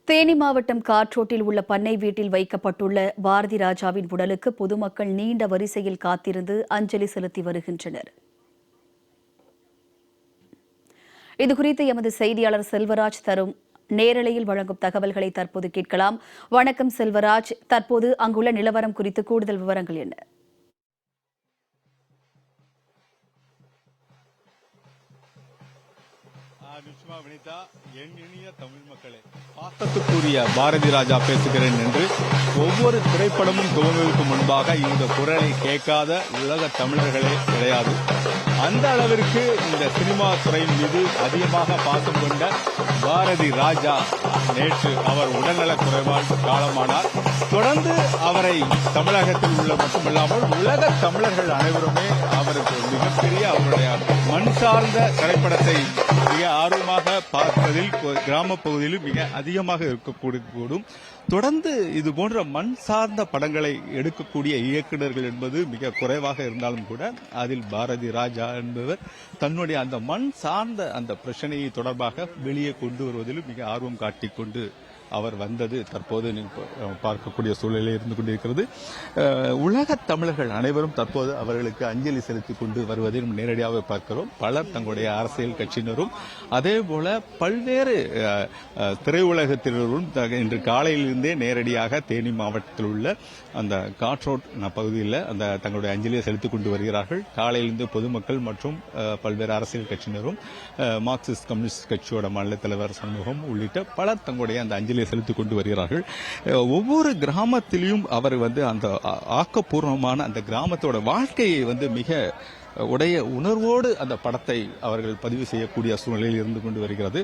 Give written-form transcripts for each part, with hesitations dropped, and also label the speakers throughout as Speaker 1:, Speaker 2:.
Speaker 1: தேனி மாவட்டம் காற்றோட்டில் உள்ள பண்ணை வீட்டில் வைக்கப்பட்டுள்ள பாரதி ராஜாவின் உடலுக்கு பொதுமக்கள் நீண்ட வரிசையில் காத்திருந்து அஞ்சலி செலுத்தி வருகின்றனர். இதுகுறித்து எமது செய்தியாளர் செல்வராஜ் தரும் நேரலையில் வழங்கும் தகவல்களை தற்போது கேட்கலாம். வணக்கம் செல்வராஜ், தற்போது அங்குள்ள நிலவரம் குறித்து கூடுதல் விவரங்கள் என்ன?
Speaker 2: வினிதா, என் இனிய தமிழ் மக்களே, பாசத்துக்குரிய பாரதி ராஜா பேசுகிறேன் என்று ஒவ்வொரு திரைப்படமும் துவங்குவதற்கு முன்பாக இந்த குரலை கேட்காத உலக தமிழர்களே கிடையாது. அந்த அளவிற்கு இந்த சினிமா துறையின் மீது அதிகமாக பாசம் கொண்ட பாரதி ராஜா நேற்று அவர் உடல்நலக் குறைவால் காலமானார். தொடர்ந்து அவரை தமிழகத்தில் உள்ள மட்டுமில்லாமல் உலக தமிழர்கள் அனைவருமே அவருக்கு மிகப்பெரிய அவருடைய மண் சார்ந்த திரைப்படத்தை மிக ஆர்வமாக பார்ப்பதில் கிராம பகுதியிலும் மிக அதிகமாக இருக்கக்கூடும். தொடர்ந்து இது போன்ற மண் சார்ந்த படங்களை எடுக்கக்கூடிய இயக்குநர்கள் என்பது மிக குறைவாக இருந்தாலும் கூட அதில் பாரதி ராஜா என்பவர் தன்னுடைய அந்த மண் சார்ந்த அந்த பிரச்சனையை தொடர்பாக வெளியே கொண்டு வருவதிலும் மிக ஆர்வம் காட்டிக்கொண்டு அவர் வந்தது தற்போது பார்க்கக்கூடிய சூழலில் இருந்து கொண்டிருக்கிறது. உலக தமிழர்கள் அனைவரும் தற்போது அவர்களுக்கு அஞ்சலி செலுத்திக் கொண்டு வருவதை நேரடியாக பார்க்கிறோம். பலர் தங்களுடைய அரசியல் கட்சியினரும் அதே போல பல்வேறு திரையுலகத்தினரும் இன்று காலையிலிருந்தே நேரடியாக தேனி மாவட்டத்தில் உள்ள அந்த காற்றோட் பகுதியில் அந்த தங்களுடைய அஞ்சலியை செலுத்திக் கொண்டு வருகிறார்கள். காலையிலிருந்து பொதுமக்கள் மற்றும் பல்வேறு அரசியல் கட்சியினரும் மார்க்சிஸ்ட் கம்யூனிஸ்ட் கட்சியோட மாநில தலைவர் சண்முகம் உள்ளிட்ட பலர் தங்களுடைய அந்த அஞ்சலியை செலுத்திக் கொண்டு வருகிறார்கள். ஒவ்வொரு கிராமத்திலும் அவர் அந்த ஆக்கப்பூர்வமான அந்த கிராமத்தோட வாழ்க்கையை மிக உடைய உணர்வோடு அந்த படத்தை அவர்கள் பதிவு செய்யக்கூடிய சூழ்நிலையில் இருந்து கொண்டு வருகிறது.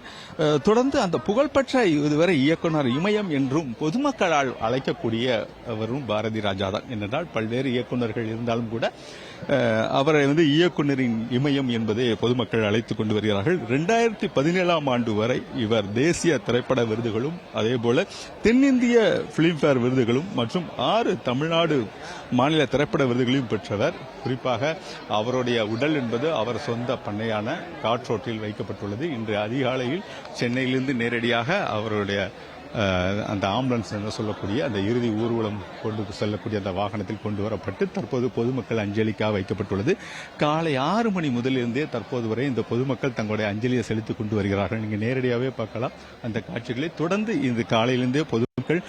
Speaker 2: தொடர்ந்து அந்த புகழ்பெற்ற இதுவரை இயக்குனர் இமயம் என்றும் பொதுமக்களால் அழைக்கக்கூடியவரும் பாரதி ராஜா தான். என்றால் பல்வேறு இயக்குநர்கள் இருந்தாலும் கூட அவரை இயக்குனரின் இமயம் என்பதை பொதுமக்கள் அழைத்துக் கொண்டு வருகிறார்கள். 2017ஆம் ஆண்டு வரை இவர் தேசிய திரைப்பட விருதுகளும் அதேபோல தென்னிந்திய பிலிம்பேர் விருதுகளும் மற்றும் 6 தமிழ்நாடு மாநில திரைப்பட விருதுகளையும் பெற்றவர். குறிப்பாக அவருடைய உடல் என்பது அவர் சொந்த பண்ணையான காற்றோட்டில் வைக்கப்பட்டுள்ளது. இன்று அதிகாலையில் சென்னையிலிருந்து நேரடியாக அவருடைய அந்த ஆம்புலன்ஸ் என்று சொல்லக்கூடிய அந்த இறுதி ஊர்வலம் கொண்டு செல்லக்கூடிய அந்த வாகனத்தில் கொண்டு வரப்பட்டு தற்போது பொதுமக்கள் அஞ்சலிக்காக வைக்கப்பட்டுள்ளது. காலை 6 மணி முதலிருந்தே தற்போது வரை இந்த பொதுமக்கள் தங்களுடைய அஞ்சலியை செலுத்திக் கொண்டு வருகிறார்கள். நீங்க நேரடியாகவே பார்க்கலாம் அந்த காட்சிகளை. தொடர்ந்து இந்த காலையிலிருந்தே பொதுமக்கள்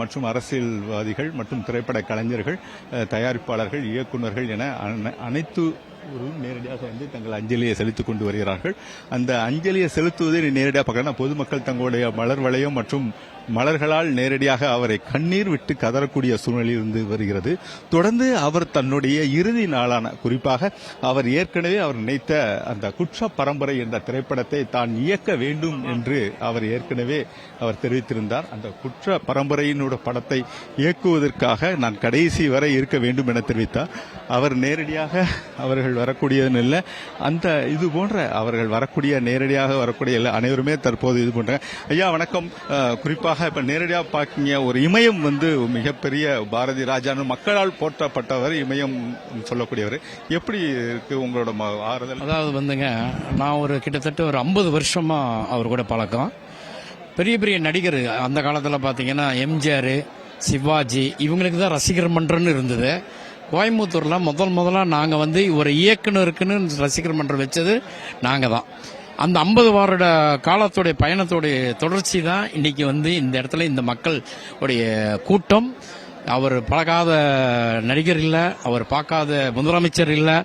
Speaker 2: மற்றும் அரசியல்வாதிகள் மற்றும் திரைப்பட கலைஞர்கள், தயாரிப்பாளர்கள், இயக்குநர்கள் என அனைத்து நேரடியாக தங்கள் அஞ்சலியை செலுத்திக் கொண்டு வருகிறார்கள். அந்த அஞ்சலியை செலுத்துவதை நேரடியாக பார்க்கலாம். பொதுமக்கள் தங்களுடைய மலர் வளையம் மற்றும் மலர்களால் நேரடியாக அவரை கண்ணீர் விட்டு கதறக்கூடிய சூழ்நிலையில் இருந்து வருகிறது. தொடர்ந்து அவர் தன்னுடைய இறுதி நாளான குறிப்பாக அவர் ஏற்கனவே அவர் நினைத்த அந்த குற்ற பரம்பரை என்ற திரைப்படத்தை தான் இயக்க வேண்டும் என்று அவர் ஏற்கனவே அவர் தெரிவித்திருந்தார். அந்த குற்ற பரம்பரையினுடைய படத்தை இயக்குவதற்காக நான் கடைசி வரை இருக்க வேண்டும் என தெரிவித்தார். அவர் நேரடியாக அவர்கள் வரக்கூடியதில்லை. அந்த இது போன்ற அவர்கள் வரக்கூடிய நேரடியாக வரக்கூடிய அனைவருமே தற்போது இது போன்ற ஐயா வணக்கம். குறிப்பாக இப்ப நேரடியாக பார்க்கீங்க, ஒரு இமயம் மிகப்பெரிய பாரதி ராஜா மக்களால் போற்றப்பட்டவர், இமயம் சொல்லக்கூடியவர். எப்படி இருக்கு உங்களோட ஆறுதல்?
Speaker 3: அதாவது நான் ஒரு கிட்டத்தட்ட ஒரு 50 வருஷமா அவர் கூட பழக்கம். பெரிய பெரிய நடிகர் அந்த காலத்தில் பார்த்தீங்கன்னா எம்ஜிஆர், சிவாஜி இவங்களுக்கு தான் ரசிகர் மன்றம்னு இருந்தது. கோயம்புத்தூர்ல முதலாக நாங்கள் ஒரு இயக்குனருக்குன்னு ரசிகர் மன்றம் வச்சது நாங்கள் தான். அந்த 50 வருட காலத்துடைய பயணத்துடைய தொடர்ச்சி தான் இன்னைக்கு இந்த இடத்துல இந்த மக்களுடைய கூட்டம். அவர் பழகாத நடிகர் இல்லை, அவர் பார்க்காத முதலமைச்சர் இல்லை.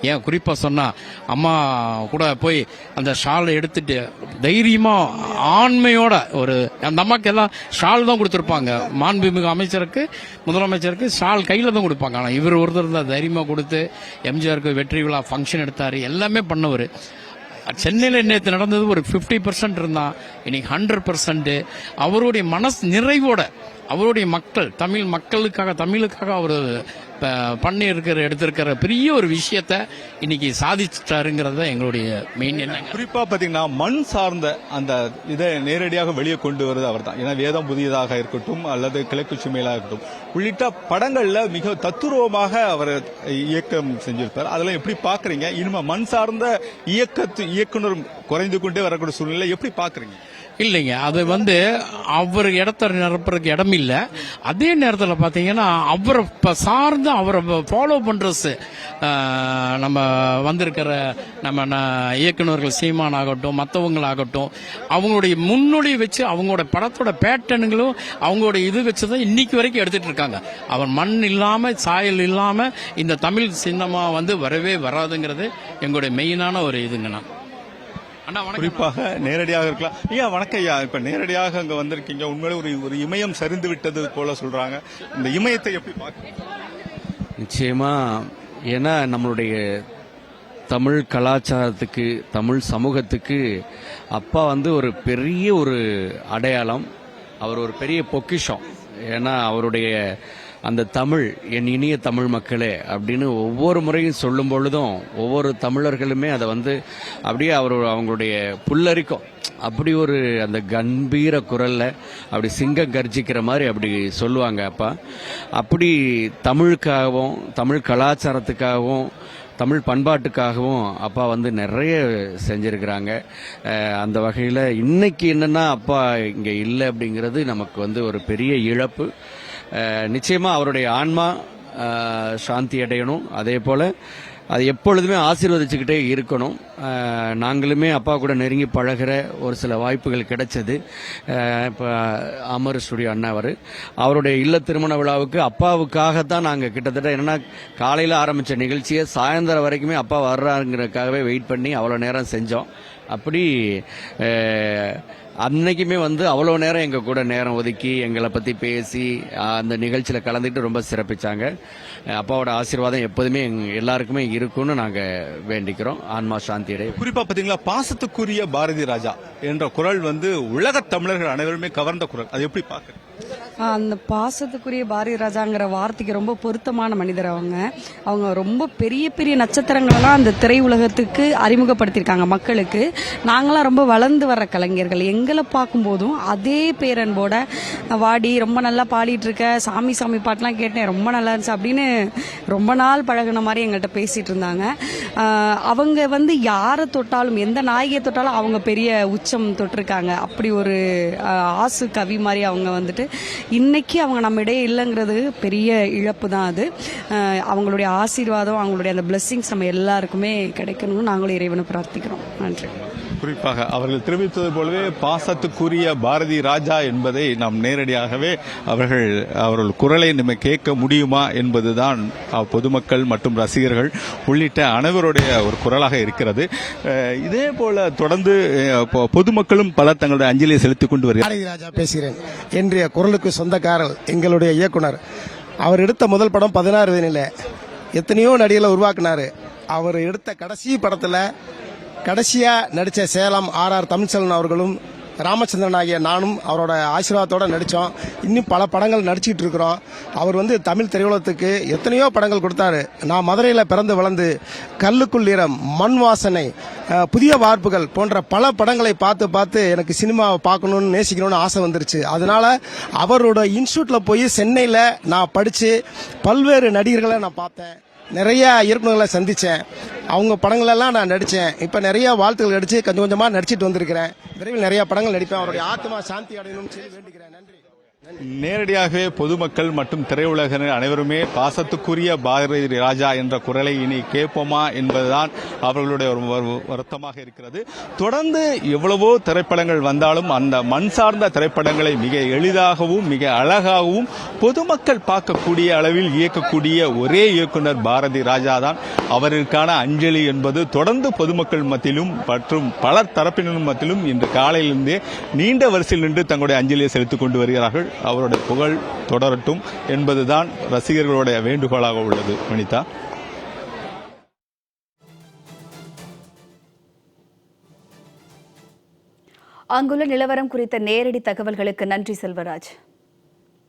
Speaker 3: ஏன் குறிப்பா சொன்னா அம்மா கூட போய் அந்த ஷாலை எடுத்துட்டு தைரியமா ஆண்மையோட அந்த அம்மாக்கு எல்லாம் ஷால் தான் கொடுத்துருப்பாங்க. மாண்புமிகு அமைச்சருக்கு முதலமைச்சருக்கு ஷால் கையில தான் கொடுப்பாங்க. ஆனால் இவர் ஒருத்தர் தான் தைரியமா கொடுத்து எம்ஜிஆருக்கு வெற்றி விழா ஃபங்க்ஷன் எடுத்தாரு, எல்லாமே பண்ணவர். சென்னையில் நேற்று நடந்தது ஒரு 50% இருந்தான், இன்னைக்கு 100%. அவருடைய மனசு நிறைவோட அவருடைய மக்கள் தமிழுக்காக அவர் எடுத்திருக்கிற பெரிய ஒரு விஷயத்த இன்னைக்கு சாதிச்சிட்டாருங்கிறது எங்களுடைய மெயின் என்ன.
Speaker 2: குறிப்பா பாத்தீங்கன்னா மண் சார்ந்த அந்த இதை நேரடியாக வெளியே கொண்டு வருது அவர் தான். ஏன்னா வேதம் புதியதாக இருக்கட்டும் அல்லது கிழக்கு சுமையிலாக இருக்கட்டும் உள்ளிட்ட படங்கள்ல மிக தத்துரூபமாக அவர் இயக்கம் செஞ்சிருப்பார். அதெல்லாம் எப்படி பாக்குறீங்க? இனிமே மண் சார்ந்த இயக்குனர் குறைந்து கொண்டே வரக்கூடிய சூழ்நிலை எப்படி பாக்குறீங்க?
Speaker 3: இல்லைங்க, அது வந்து அவர் இடத்த நிரப்புறதுக்கு இடம் இல்லை. அதே நேரத்தில் பார்த்தீங்கன்னா அவரை சார்ந்து அவரை ஃபாலோ பண்றது நம்ம வந்திருக்கிற நம்ம இயக்குநர்கள் சீமான் ஆகட்டும், மற்றவங்களாகட்டும், அவங்களுடைய முன்னொழி வச்சு அவங்களோட படத்தோட பேட்டர்னுங்களும் அவங்களோட இது வச்சு தான் இன்னைக்கு வரைக்கும் எடுத்துட்டு இருக்காங்க. அவர் மண் இல்லாம சாயல் இல்லாம இந்த தமிழ் சினிமா வந்து வரவே வராதுங்கிறது எங்களுடைய மெயினான ஒரு இதுங்கண்ணா. அண்ணா வணக்கம்.
Speaker 2: குறிப்பாக நேரடியாக இருக்கலாம். ஐயா வணக்கம் ஐயா. இப்ப நேரடியாக அங்க வந்திருக்கீங்க. உண்மையிலே ஒரு இமயம் சரிந்து விட்டது போல சொல்றாங்க. இந்த இமயத்தை எப்படி பார்க்க?
Speaker 4: நிச்சயமா, ஏன்னா நம்மளுடைய தமிழ் கலாச்சாரத்துக்கு, தமிழ் சமூகத்துக்கு அப்பா வந்து ஒரு பெரிய ஒரு அடையாளம். அவர் ஒரு பெரிய பொக்கிஷம். ஏன்னா அவருடைய அந்த தமிழ், என் இனிய தமிழ் மக்களே அப்படின்னு ஒவ்வொரு முறையும் சொல்லும் பொழுதும் ஒவ்வொரு தமிழர்களுமே அதை வந்து அப்படியே அவங்களுடைய புல்லரிக்கும். அப்படி ஒரு அந்த கம்பீர குரல்ல அப்படி சிங்கம் கர்ஜிக்கிற மாதிரி அப்படி சொல்லுவாங்க அப்பா. அப்படி தமிழுக்காகவும் தமிழ் கலாச்சாரத்துக்காகவும் தமிழ் பண்பாட்டுக்காகவும் அப்பா வந்து நிறைய செஞ்சிருக்கிறாங்க. அந்த வகையில் இன்னைக்கு என்னன்னா அப்பா இங்கே இல்லை அப்படிங்கிறது நமக்கு வந்து ஒரு பெரிய இழப்பு. நிச்சயமா அவருடைய ஆன்மா சாந்தி அடையணும். அதே போல அது எப்பொழுதுமே ஆசீர்வதிச்சுக்கிட்டே இருக்கணும். நாங்களுமே அப்பா கூட நெருங்கி பழகிற ஒரு சில வாய்ப்புகள் கிடைச்சது. இப்போ அமர் ஸ்டுடியோ அண்ணா அவருடைய இல்ல திருமண விழாவுக்கு அப்பாவுக்காகத்தான் நாங்கள் கிட்டத்தட்ட என்னன்னா காலையில் ஆரம்பித்த நிகழ்ச்சியை சாயந்தரம் வரைக்குமே அப்பா வர்றாருங்கிறதுக்காகவே வெயிட் பண்ணி அவ்வளோ நேரம் செஞ்சோம். அப்படி அன்னைக்குமே வந்து அவ்வளோ நேரம் எங்கள் கூட நேரம் ஒதுக்கி எங்களை பற்றி பேசி அந்த நிகழ்ச்சியில் கலந்துக்கிட்டு ரொம்ப சிறப்பிச்சாங்க. அப்பாவோட ஆசீர்வாதம் எப்போதுமே எல்லாருக்குமே இருக்குன்னு நாங்கள் வேண்டிக்கிறோம். ஆன்மா சாந்தியடை.
Speaker 2: குறிப்பா பாத்தீங்களா, பாசத்துக்குரிய பாரதி ராஜா என்ற குரல் வந்து உலக தமிழர்கள் அனைவருமே கவர்ந்த குரல். அது எப்படி பார்க்க?
Speaker 5: அந்த பாசத்துக்குரிய பாரதி ராஜாங்கிற வார்த்தைக்கு ரொம்ப பொருத்தமான மனிதர் அவங்க ரொம்ப பெரிய பெரிய நட்சத்திரங்களெல்லாம் அந்த திரையுலகத்துக்கு அறிமுகப்படுத்தியிருக்காங்க மக்களுக்கு. நாங்களாம் ரொம்ப வளர்ந்து வர்ற கலைஞர்கள். எங்களை பார்க்கும்போதும் அதே பேரன்போட வாடி ரொம்ப நல்லா பாடிட்டு இருக்க, சாமி சாமி பாட்டெலாம் கேட்டேன், ரொம்ப நல்லா இருந்துச்சு அப்படின்னு ரொம்ப நாள் பழகின மாதிரி எங்கள்கிட்ட பேசிட்டு இருந்தாங்க. அவங்க வந்து யாரை தொட்டாலும், எந்த நாயகியை தொட்டாலும் அவங்க பெரிய உச்சம் தொட்டிருக்காங்க. அப்படி ஒரு ஆசு கவி மாதிரி அவங்க வந்துட்டு இன்னைக்கு அவங்க நம்ம இடையே இல்லைங்கிறது பெரிய இழப்பு தான். அது அவங்களுடைய ஆசீர்வாதம், அவங்களுடைய அந்த பிளெஸிங்ஸ் நம்ம எல்லாருக்குமே கிடைக்கணும்னு நாங்களும் இறைவனை பிரார்த்திக்கிறோம். நன்றி.
Speaker 2: குறிப்பாக அவர்கள் தெரிவித்தது போலவே பாசத்துக்குரிய பாரதி ராஜா என்பதை நாம் நேரடியாகவே அவர்கள் குரலை நம்ம கேட்க முடியுமா என்பதுதான் பொதுமக்கள் மற்றும் ரசிகர்கள் உள்ளிட்ட அனைவருடைய ஒரு குரலாக இருக்கிறது. இதே போல தொடர்ந்து பொதுமக்களும் பல தங்களுடைய அஞ்சலியை செலுத்திக் கொண்டு வருகிறார்.
Speaker 6: பாரதி ராஜா பேசுகிறேன். இன்றைய குரலுக்கு சொந்தக்காரர் எங்களுடைய இயக்குனர். அவர் எடுத்த முதல் படம் 16 வயதில் எத்தனையோ நடிகளை உருவாக்குனாரு. அவர் எடுத்த கடைசி படத்தில் கடைசியா நடிச்ச சேலம் ஆர் தமிழ்ச்செல்வன் அவர்களும் ராமச்சந்திரன் ஆகிய நானும் அவரோட ஆசீர்வாதத்தோட நடித்தோம். இன்னும் பல படங்கள் நடிச்சிட்டு இருக்கிறோம். அவர் வந்து தமிழ் திரையுலகத்துக்கு எத்தனையோ படங்கள் கொடுத்தாரு. நான் மதுரையில் பிறந்து வளர்ந்து கல்லுக்குள் ஈரம், மண் வாசனை, புதிய வார்ப்புகள் போன்ற பல படங்களை பார்த்து எனக்கு சினிமாவை பார்க்கணும்னு நேசிக்கணும்னு ஆசை வந்துருச்சு. அதனால அவரோட இன்ஸ்டியூட்ல போய் சென்னையில் நான் படித்து பல்வேறு நடிகர்களை நான் பார்த்தேன். நிறைய இயக்குநர்களை சந்தித்தேன். அவங்க படங்களெல்லாம் நான் நடித்தேன். இப்போ நிறைய வாழ்த்துக்கள் அடித்து கொஞ்சம் கொஞ்சமாக நடிச்சிட்டு வந்திருக்கிறேன். விரைவில் நிறைய படங்கள் நடிப்பேன். அவருடைய ஆத்மா சாந்தி அடையணும்னு சொல்லி வேண்டிக்கிறேன். நன்றி.
Speaker 2: நேரடியாகவே பொதுமக்கள் மற்றும் திரையுலகினர் அனைவருமே பாசத்துக்குரிய பாரதி ராஜா என்ற குரலை இனி கேட்போமா என்பதுதான் அவர்களுடைய ஒரு வருத்தமாக இருக்கிறது. தொடர்ந்து எவ்வளவோ திரைப்படங்கள் வந்தாலும் அந்த மண் சார்ந்த திரைப்படங்களை மிக எளிதாகவும் மிக அழகாகவும் பொதுமக்கள் பார்க்கக்கூடிய அளவில் இயக்கக்கூடிய ஒரே இயக்குனர் பாரதி ராஜா தான். அவருக்கான அஞ்சலி என்பது தொடர்ந்து பொதுமக்கள் மத்தியிலும் மற்றும் பலர் தரப்பினரும் மத்தியிலும் இன்று காலையிலிருந்தே நீண்ட வரிசையில் நின்று தங்களுடைய அஞ்சலியை செலுத்திக் கொண்டு வருகிறார்கள். அவருடைய புகழ் தொடரட்டும் என்பதுதான் ரசிகர்களுடைய வேண்டுகோளாக உள்ளது. வனிதா,
Speaker 1: அங்குள்ள நிலவரம் குறித்த நேரடி தகவல்களுக்கு நன்றி செல்வராஜ்.